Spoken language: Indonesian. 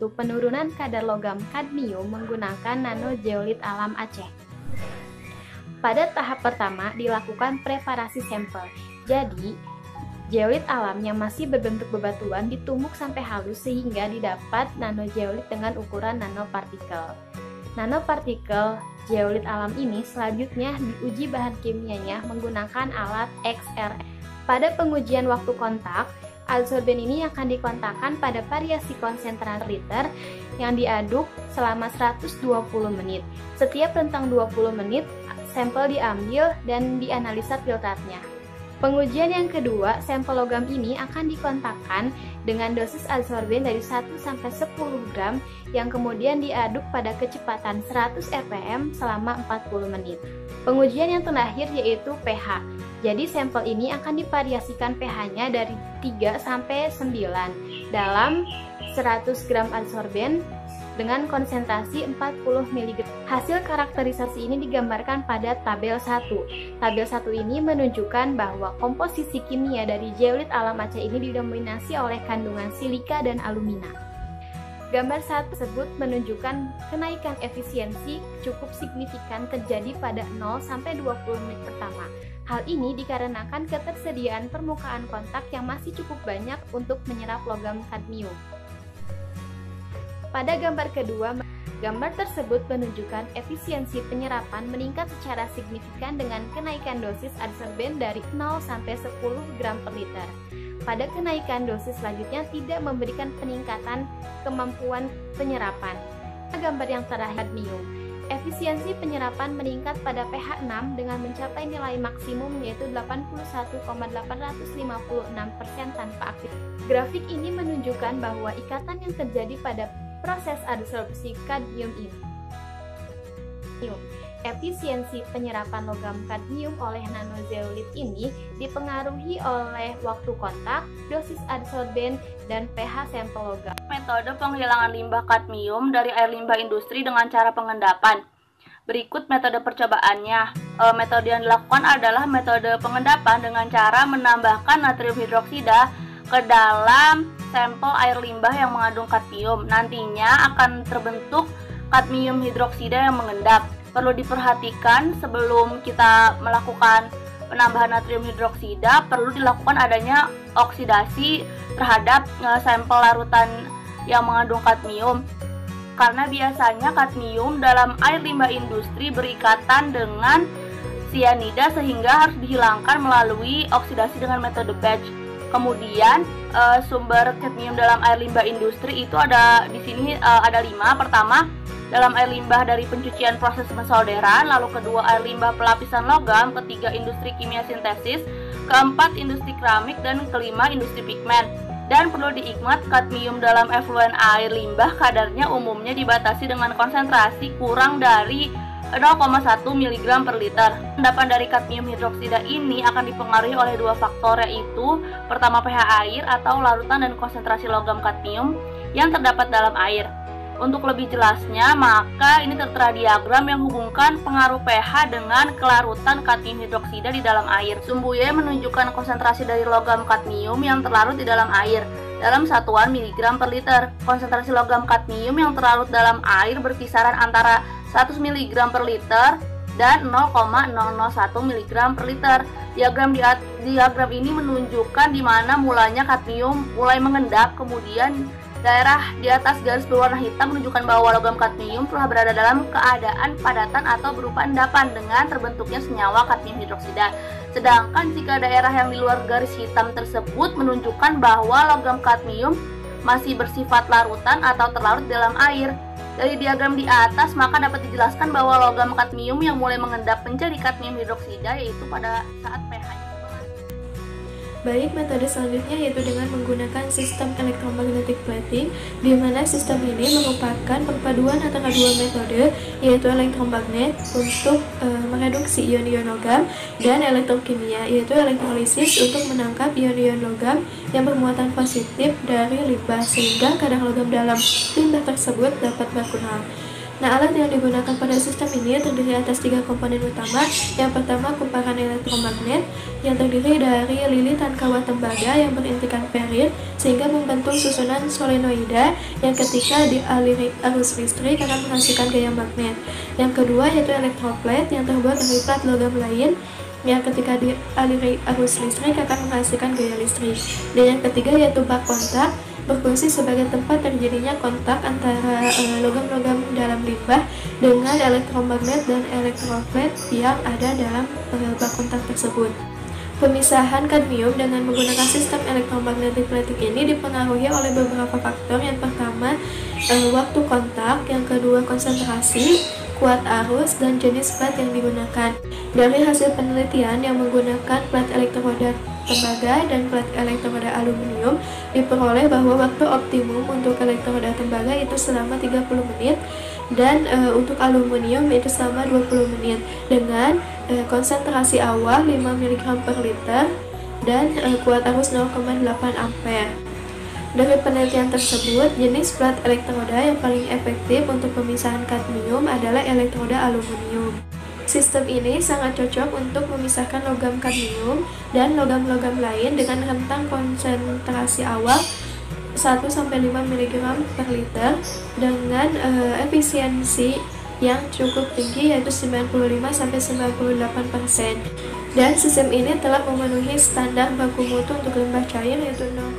yaitu penurunan kadar logam kadmium menggunakan nanozeolit alam Aceh. Pada tahap pertama dilakukan preparasi sampel. Jadi, zeolit alam yang masih berbentuk bebatuan ditumbuk sampai halus sehingga didapat nanozeolit dengan ukuran nanopartikel. Nanopartikel zeolit alam ini selanjutnya diuji bahan kimianya menggunakan alat XRF. Pada pengujian waktu kontak, adsorben ini akan dikontakkan pada variasi konsentrasi liter yang diaduk selama 120 menit. Setiap rentang 20 menit, sampel diambil dan dianalisa filtrnya. Pengujian yang kedua, sampel logam ini akan dikontakkan dengan dosis adsorben dari 1-10 gram yang kemudian diaduk pada kecepatan 100 rpm selama 40 menit. Pengujian yang terakhir yaitu pH. Jadi sampel ini akan divariasikan pH-nya dari 3 sampai 9 dalam 100 gram adsorben dengan konsentrasi 40 mg. Hasil karakterisasi ini digambarkan pada tabel 1. Tabel 1 ini menunjukkan bahwa komposisi kimia dari zeolit alam Aceh ini didominasi oleh kandungan silika dan alumina. Gambar 1 tersebut menunjukkan kenaikan efisiensi cukup signifikan terjadi pada 0-20 menit pertama. Hal ini dikarenakan ketersediaan permukaan kontak yang masih cukup banyak untuk menyerap logam kadmium. Pada gambar kedua, gambar tersebut menunjukkan efisiensi penyerapan meningkat secara signifikan dengan kenaikan dosis adsorben dari 0-10 gram per liter. Pada kenaikan dosis selanjutnya tidak memberikan peningkatan kemampuan penyerapan. Gambar yang terakhir, kadmium. Efisiensi penyerapan meningkat pada pH 6 dengan mencapai nilai maksimum yaitu 81,856% tanpa aktif. Grafik ini menunjukkan bahwa ikatan yang terjadi pada proses adsorpsi kadmium ini. Efisiensi penyerapan logam kadmium oleh nanozeolit ini dipengaruhi oleh waktu kontak, dosis adsorben, dan pH sampel logam. Metode penghilangan limbah kadmium dari air limbah industri dengan cara pengendapan. Berikut metode percobaannya. Metode yang dilakukan adalah metode pengendapan dengan cara menambahkan natrium hidroksida ke dalam sampel air limbah yang mengandung kadmium. Nantinya akan terbentuk kadmium hidroksida yang mengendap. Perlu diperhatikan sebelum kita melakukan penambahan natrium hidroksida, perlu dilakukan adanya oksidasi terhadap sampel larutan yang mengandung kadmium. Karena biasanya kadmium dalam air limbah industri berikatan dengan sianida sehingga harus dihilangkan melalui oksidasi dengan metode batch. Kemudian sumber kadmium dalam air limbah industri itu ada di sini ada 5. Pertama, dalam air limbah dari pencucian proses pensolderan, lalu kedua air limbah pelapisan logam, ketiga industri kimia sintesis, keempat industri keramik, dan kelima industri pigmen. Dan perlu diingat kadmium dalam efluen air limbah kadarnya umumnya dibatasi dengan konsentrasi kurang dari 0,1 mg per liter. Endapan dari kadmium hidroksida ini akan dipengaruhi oleh dua faktor, yaitu pertama pH air atau larutan dan konsentrasi logam kadmium yang terdapat dalam air. Untuk lebih jelasnya, maka ini tertera diagram yang menghubungkan pengaruh pH dengan kelarutan kadmium hidroksida di dalam air. Sumbu Y menunjukkan konsentrasi dari logam kadmium yang terlarut di dalam air dalam satuan miligram per liter. Konsentrasi logam kadmium yang terlarut dalam air berkisaran antara 100 mg per liter dan 0,001 mg per liter. Diagram ini menunjukkan di mana mulanya kadmium mulai mengendap, kemudian daerah di atas garis berwarna hitam menunjukkan bahwa logam kadmium telah berada dalam keadaan padatan atau berupa endapan dengan terbentuknya senyawa kadmium hidroksida. Sedangkan jika daerah yang di luar garis hitam tersebut menunjukkan bahwa logam kadmium masih bersifat larutan atau terlarut dalam air. Dari diagram di atas maka dapat dijelaskan bahwa logam kadmium yang mulai mengendap menjadi kadmium hidroksida yaitu pada saat pH-nya. Baik, metode selanjutnya yaitu dengan menggunakan sistem elektromagnetic plating, di mana sistem ini merupakan perpaduan antara dua metode, yaitu elektromagnet untuk mereduksi ion-ion logam dan elektrokimia, yaitu elektrolisis untuk menangkap ion-ion logam yang bermuatan positif dari limbah sehingga kadar logam dalam limbah tersebut dapat berkurang. Nah, alat yang digunakan pada sistem ini terdiri atas 3 komponen utama. Yang pertama, kumparan elektromagnet yang terdiri dari lilitan kawat tembaga yang berintikan perit sehingga membentuk susunan solenoida yang ketika dialiri arus listrik akan menghasilkan gaya magnet. Yang kedua yaitu elektroplate yang terbuat dari plat logam lain yang ketika dialiri arus listrik akan menghasilkan gaya listrik. Dan yang ketiga yaitu bak kontak, berfungsi sebagai tempat terjadinya kontak antara logam-logam dalam limbah dengan elektromagnet dan elektroplate yang ada dalam bak kontak tersebut. Pemisahan kadmium dengan menggunakan sistem elektromagnetic plating ini dipengaruhi oleh beberapa faktor. Yang pertama, waktu kontak, yang kedua konsentrasi, kuat arus, dan jenis plat yang digunakan. Dari hasil penelitian yang menggunakan plat elektroda tembaga dan plat elektroda aluminium, diperoleh bahwa waktu optimum untuk elektroda tembaga itu selama 30 menit dan untuk aluminium itu selama 20 menit dengan konsentrasi awal 5 mg per liter dan kuat arus 0,8 ampere. Dari penelitian tersebut, jenis plat elektroda yang paling efektif untuk pemisahan kadmium adalah elektroda aluminium. Sistem ini sangat cocok untuk memisahkan logam kadmium dan logam-logam lain dengan rentang konsentrasi awal 1-5 mg per liter dengan efisiensi yang cukup tinggi yaitu 95-98%. Dan sistem ini telah memenuhi standar baku mutu untuk limbah cair yaitu 0,0